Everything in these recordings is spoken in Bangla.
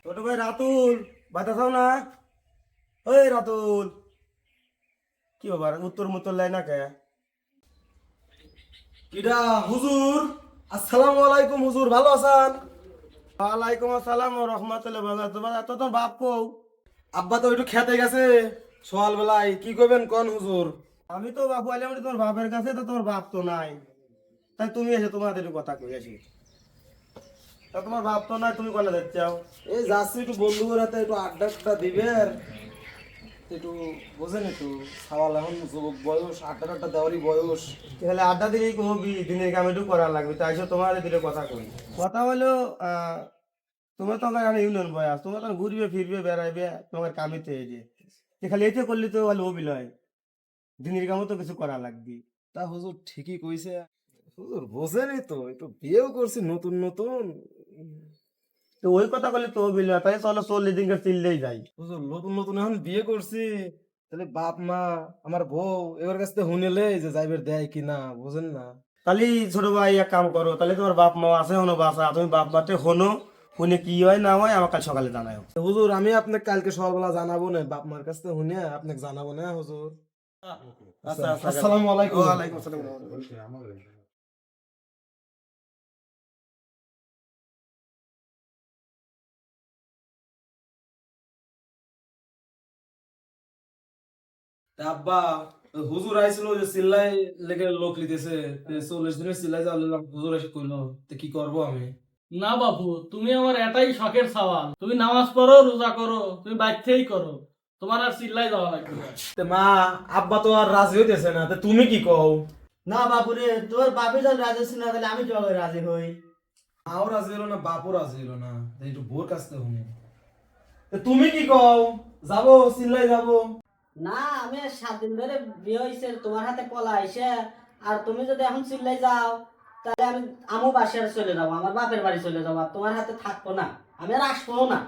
ছোট ভাই রাতুল বাতাসাও না। ওই রাতুল, কি ব্যাপার উত্তর মুত্তর লাই না কে? কিডা হুজুর? আসসালামু আলাইকুম হুজুর, ভালো আছেন? ওয়ালাইকুম আসসালাম ও রহমতুল্লাহ বারাকাতুহু। তো তোর বাপ কও? আব্বা তো একটু খেতে গেছে সকাল বেলায়, কি করবেন কোন হুজুর? আমি তো বাপু আইলাম তোর বাপের কাছে, তো তোর বাপ তো নাই, তাই তুমি এসে তোমাদের একটু কথা কই আসি। তা তোমার বাপ তো নাই, তুমি কোনে যাচ্ছ? এই যাচ্ছি একটু বন্ধুদের হাতে একটু আড্ডা দিবে আর একটু বোঝেন একটু সাওয়াল এখন যুবক বয়স, আড্ডা দেওয়ারই বয়স। তাহলে আড্ডা দিলেই কবি দিনের কাম একটু করা লাগবে, তাই সে তোমার দিলে কথা কই। কথা হলো তোমার তো আমি ইউনিয়ন বয়স, তোমার তো ঘুরবে ফিরবে বেড়াইবে, তোমার কামিতে এই যে খালি এতে করলে তো ভালো অবিলয়, দিনের কামও তো কিছু করা লাগবে। তা হুজুর ঠিকই কইছে হুজুর, বোঝেনি তো একটু বিয়েও করছি নতুন নতুন, তো ওই কথা বলে তো অবিলয়, তাই চলো 40 দিনকার চিল্লেই যাই। হুজুর নতুন নতুন এখন বিয়ে করছি, তাহলে বাপ মা আমার বউ এবার কাছ থেকে হুনেলে যে যাইবার দেয় কি না বুঝেন না। তাহলে ছোট ভাই এক কাম করো, তাহলে তোমার বাপ মা আছে হনো বাসা, তুমি বাপ মাতে হনো, শুনে কি হয় না হয় আমার কাল সকালে জানাও। হুজুর আমি আপনাকে কালকে সকালবেলা জানাবো না, বাপ মার কাছ থেকে শুনে আপনাকে জানাবো না হুজুর। আচ্ছা আচ্ছা, আসসালামু আলাইকুম। ওয়ালাইকুম আসসালাম। তা আব্বা, ওই হুজুর আইছিল যে চিল্লাই লেগে লোক লিতেছে, 40 দিনের চিল্লাই যাওয়ার হুজুর এসে কইলো, তো কি করবো আমি? না বাপু, তুমি আমার এটাই শখের সওয়াল। তুমি নামাজ পড়ো, রোজা করো, তুমি বাইতেই করো, তোমার আর চিল্লাই যাওয়া লাগবে না। তে মা, আব্বা তো আর রাজি হইতেছে না, তে তুমি কি কও? না বাপুরে, তোর বাপে যখন রাজি হচ্ছে না তাহলে আমি কিভাবে রাজি হই? মাও রাজি হলো না, বাপও রাজি হলো না, তাই একটু বোর কাছ থেকে শুনি। তে তুমি কি কও? যাবো চিল্লাই যাবো? না, আমি আর 7 দিন ধরে বিয়ে হয়েছে, তোমার হাতে পলা আইসে, আর তুমি যদি এখন চিল্লাই যাও তাহলে আমি আমু বাসায় চলে যাবো, আমার বাপের বাড়ি চলে যাবো, আর তোমার হাতে থাকবো না, আমি আর আসবো না।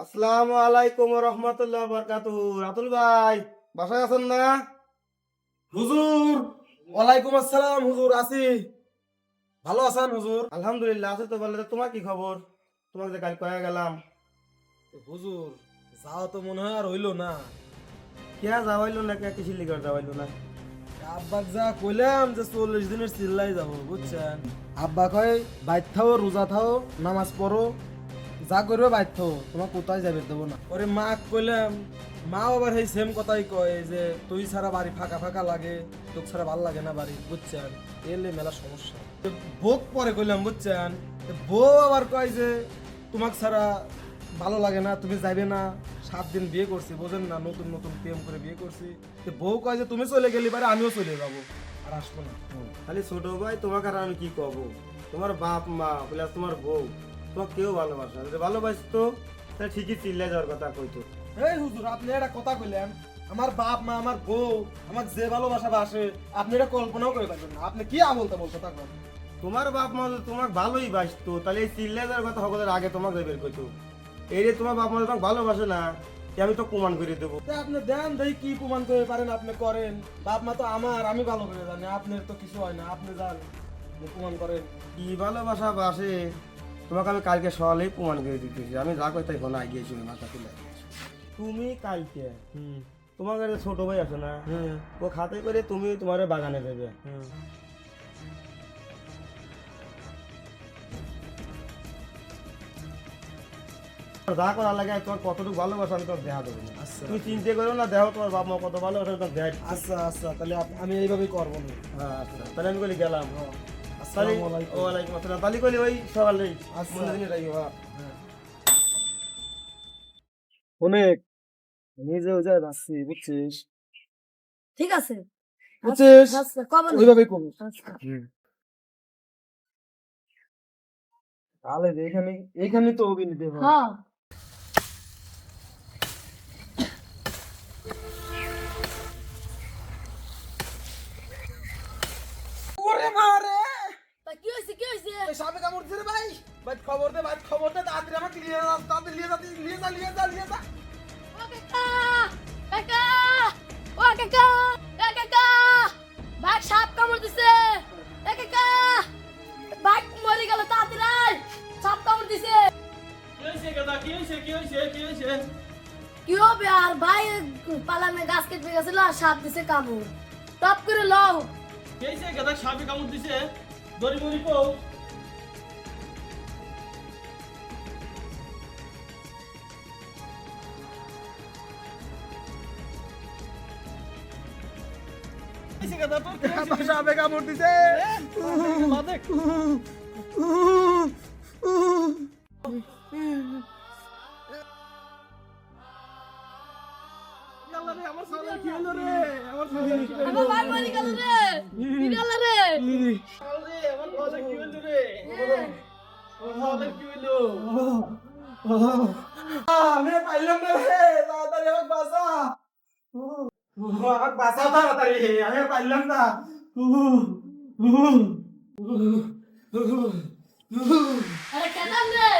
আসসালামু আলাইকুম ওয়া রাহমাতুল্লাহি ওয়া বারাকাতুহু। রাতুল ভাই বাসায় আছেন না? হুজুর ওয়ালাইকুম আসসালাম হুজুর, আছি। ভালো আছেন হুজুর? আলহামদুলিল্লাহ আছি তো ভালো। তোমার কি খবর? তোমাকে যে কাল কয়ে গেলাম। হুজুর যাওয়া তো মনে হয় আর হইলো না। কে যাওয়াইলো না, কে কিসির লিগার যাওয়াইলো না? আব্বাক যা কইলাম যে 40 দিনের চিল্লাই যাব বুঝছেন। আব্বা কয় বাইর থাও, রোজা থাও, নামাজ পড়ো, যা করবে বাইর থাও, তোমার কোথায় যাবে দেবো না। ওরে মা কইলাম, মা আবার সেই সেম কথাই কয় যে তুই ছাড়া বাড়ি ফাঁকা ফাঁকা লাগে, তোকে ছাড়া ভালো লাগে না বাড়ি বুঝছেন, এলে মেলা সমস্যা। বউ পরে কইলাম বুঝছেন, বউ আবার কয় যে তোমাকে ছাড়া ভালো লাগে না, তুমি যাইবে না। 7 দিন বিয়ে করছি বোঝেন না, নতুন নতুন প্রেম করে বিয়ে করছি, তো বউ কয় যে তুমি চলে গেলি বারে আমিও চলে যাবো, আর আসবো না। খালি ছোট ভাই তোমাকে আর আমি কি কব, তোমার বাপ মা প্লাস তোমার বউ তোমাকে কেউ ভালোবাসে না, যদি ভালোবাসতো তাহলে ঠিকই চিল্লাই যাওয়ার কথা কইতো। এই হুজুর আপনি একটা কথা কইলেন, আমার বাপ মা আমার বউ আমার যে ভালোবাসা বাসে আপনি এটা কল্পনাও করে পারবেন না, আপনি কি বলতে কথা কন। তোমার বাপ মা যদি তোমাকে ভালোই বাসতো তাহলে এই চিল্লাই যাওয়ার কথা সকলের আগে তোমাকে বের করতো। এই যে তোমার বাপ মা তোমাকে ভালোবাসে না, আমি তো প্রমাণ করে দেবো। আপনি দেন দেখি কি প্রমাণ করে পারেন, আপনি করেন। বাপ মা তো আমার, আমি ভালো করে জানি, আপনার তো কিছু হয় না, আপনি যান প্রমাণ করেন। কি ভালোবাসা বাসে তোমাকে আমি কালকে সকালেই প্রমাণ করে দিতেছি, আমি যা কই তাই কোনো গিয়েছি মাথা তুলে। তুমি কালকে তোমার কাছে ছোট ভাই আছে না, ও খাতে করে তুমি তোমার বাগানে দেবে। যা করা লাগে তোমার কতটুকু ভালোবাসা আমি তোমার দেখা দেবো। তুমি চিন্তা করো না, দেখো তোমার বাবা মা কত ভালোবাসা তোমার দেখ। আচ্ছা আচ্ছা, তাহলে আমি এইভাবেই করবো না। আচ্ছা তাহলে আমি বলি গেলাম। ওয়ালাইকুম আসসালাম। তাহলে কইলি ওই সকালে অনেক নিজে ওই যায় যাচ্ছি বুঝছিস, ঠিক আছে। বুঝছিস আচ্ছা, কবে না? ওইভাবেই করবো। আচ্ছা। তাহলে এখানে এইখানে তো অভিনীত হয়। হ্যাঁ। ওরে মারে, তা কি হয়েছে, কি হয়েছে? এই সাপে কামড় দিছে রে ভাই। ভাই খবর দে, ভাই খবর দে, তাড়াতাড়ি আমাকে নিয়ে যা, তাড়াতাড়ি নিয়ে যা, নিয়ে যা, নিয়ে যা, নিয়ে যা। ও কাকা! কাকা! ও কাকা! কাকা! কি হবে আর ভাই পালামে গাছ কেটে গেছিল আর সাপ দিছে কামড় টপ করে লও কেছে গাদা সাপে কামড় দিছে দড়ি মরি কও কেছে গাদা তোর কেছে সাপে কামড় দিছে দেখ আল্লাহ রে আমার সালে কি হলো রে আমার সালে কি হলো আমার ভাই মরে গেল রে বিড়াল রে আরে আমার সালে কি হলো রে আমার সালে কি হলো আমি পাইলাম না রে তাড়াতাড়ি আমাকে বাঁচা আমাকে বাঁচাও তাড়াতাড়ি আমি পাইলাম না আরে কেদাম রে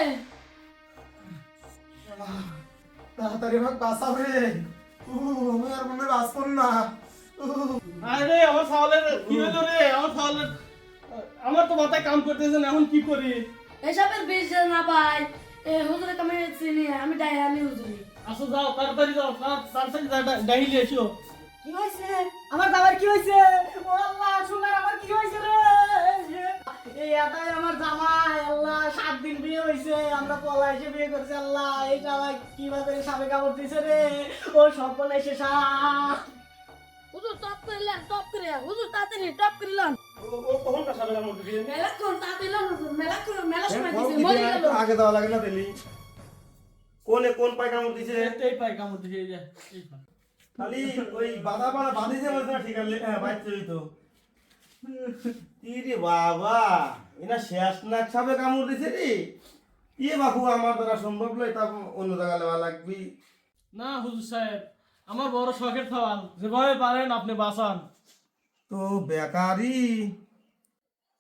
তাড়াতাড়ি আমাকে বাঁচাও রে আমি আর মনে বাঁচব না আরে আমার সালে কি হলো রে আমার সালে আমার তো মাথায় কাম করতেছে না এখন কি করি এসবের বিষ যেন না পাই এ হুজুরে কামে চিনি আমি ডাইয়ানি হুজুরি আসো যাও তাড়াতাড়ি যাও তাড়াতাড়ি ডাইলি এসো কি হয়েছে আমার দাবার কি হয়েছে ও আল্লাহ সোনার আমার কি হয়েছে রে এই এটাই আমার জামাই আল্লাহ 7 দিন বিয়ে হয়েছে আমরা পলাইছে বিয়ে করছি আল্লাহ এই জামাই কিভাবে সাপে কামড় দিছে রে ও সর্বনাশে সাপ হুজুর টপ করিলেন টপ করে হুজুর তাড়াতাড়ি টপ করিলেন ও কখন সাপে কামড় দিছে মেলাক্ষণ তাড়াতাড়ি লন হুজুর মেলাক্ষণ মেলা সময় দিছে মরে গেল আগে দেওয়া লাগে না দিলি কোন পায় কামড় দিছে এই পাই কামড় দিছে এই যে এই পাই খালি ওই বাধা পাড়া বাঁধিছে বলছে না ঠিক আছে হ্যাঁ বাচ্চাই তো ইরে বাবা এনা শেষ নাক সাপে কামড় দিছে রে ইয়ে বাবু আমার দ্বারা সম্ভব নয় তা অন্য জায়গায় নেওয়া লাগবি না হুজুর সাহেব আমার বড় শখের সওয়াল যেভাবে পারেন আপনি বাঁচান তো বেকারি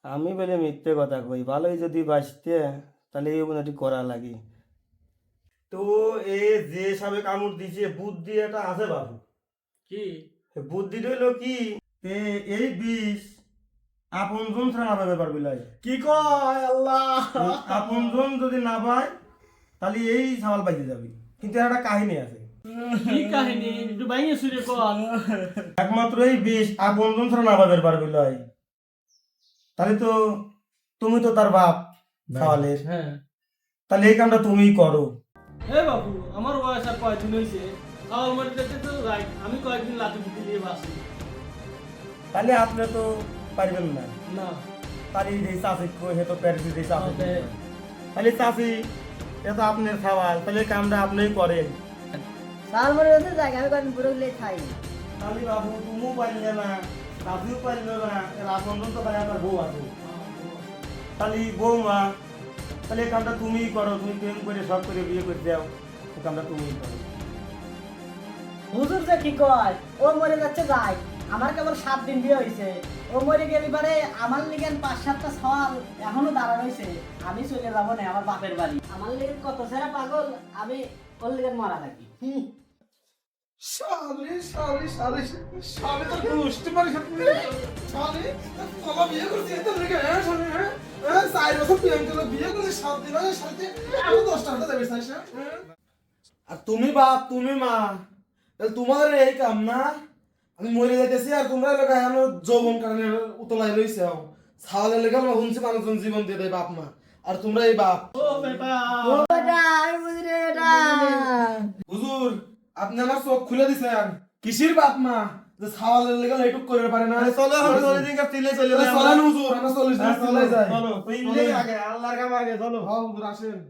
আমি বলে মিথ্যে কথা কই ভালোই যদি বাঁচতে তাহলে এই অবনতি করা লাগে তো এ যে সাপে কামড় দিছে বুদ্ধি এটা আছে বাবু কি বুদ্ধি হইলো কি এই বিষ আপনজন ছাড়া না পাবে পারবি লাই কি কয় আল্লাহ আপনজন যদি না পায় তাহলে এই সওয়াল বাইতে যাবি কিন্তু এর একটা কাহিনী আছে কি কাহিনী একটু বাইরে শুনে কর একমাত্র এই বিষ আপনজন ছাড়া না পাবে পারবি লাই তাহলে তো তুমি তো তার বাপ সওয়ালের হ্যাঁ তাহলে এই কামটা তুমিই করো হে বাবু আমার বয়স আর কয়দিন হয়েছে সওয়াল মরে যেতে তো যাই আমি কয়েকদিন লাঠি ফুটি দিয়ে বাঁচি তাহলে আপনি তো পারবেন না না তাহলে এই চাষি হে তো প্যারিস এই চাষি ওকে। তাহলে চাষি এ তো আপনার সওয়াল তাহলে এই কামটা আপনিই করেন সাল মরে যেতে যাই আমি কদিন পুরো গুলো খাই তাহলে বাবু তুমিও পারলে না দাদিও পারলো না এর আপনজন তো ভাই আপনার বউ আছে তাহলে বৌমা তাহলে এই কামটা তুমিই করো তুমি প্রেম করে সব করে বিয়ে করে দাও এই কামটা তুমিই করো হুজুর যে কি কয় ও মরে যাচ্ছে যাই আমার কেবল 7 দিন বিয়ে হয়েছে ও মরে গেলে পারে আমার লিগেন 5-7টা সওয়াল এখনো দাঁড়া রয়েছে আমি চলে যাবো না আমার বাপের বাড়ি আমার লিগেন কত সারা পাগল আমি ওর লিগেন মারা থাকি শালি শালি শালি শালি তো বুঝতে পারিস শালি তোমার বিয়ে করছিস এত লেগে হ্যাঁ শালি হ্যাঁ 4 বছর প্রেম করে বিয়ে করছিস 7 দিন আগে সাথে আরো 10টা হতে যাবে সাইস আর তুমি বাপ তুমি মা তাহলে তোমাদের এই কাম না আমি মরে যাইতেছি আর তোমরা লোক এখনো যৌবন কারণে উতলাই লইছে ছাওয়ালের লেগে আমরা শুনছি মানুষজন জীবন দিয়ে দেয় বাপ মা আর তোমরা এই বাপ ও বেটা ও বেটা আমি বুঝি রে বেটা হুজুর আপনি আমার চোখ খুলে দিছেন কিসির বাপ মা যে ছাওয়ালের লেগে এইটুক করে পারে না চলো আমরা চলে দিন তিলে চলে যাই চলেন হুজুর আমরা 40 দিন চলে যাই চলো তিলে আগে আল্লাহর কাম আগে চলো হ্যাঁ হুজুর আসেন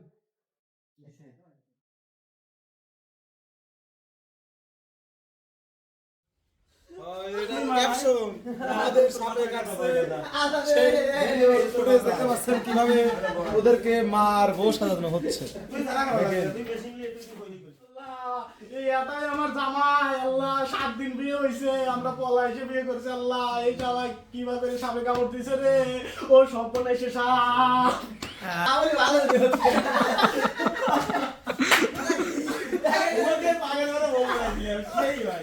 কিভাবে ওদেরকে মার বউ সাজানো হচ্ছে এই এটাই আমার জামাই আল্লাহ 7 দিন বিয়ে হয়েছে আমরা পলাইছে বিয়ে করছি আল্লাহ এই জামাই কিভাবে সাপে কামড় দিছে রে ও সর্বনাশে সাপ আমি ভালো ওকে পাগল করে বলবো না সেই ভাই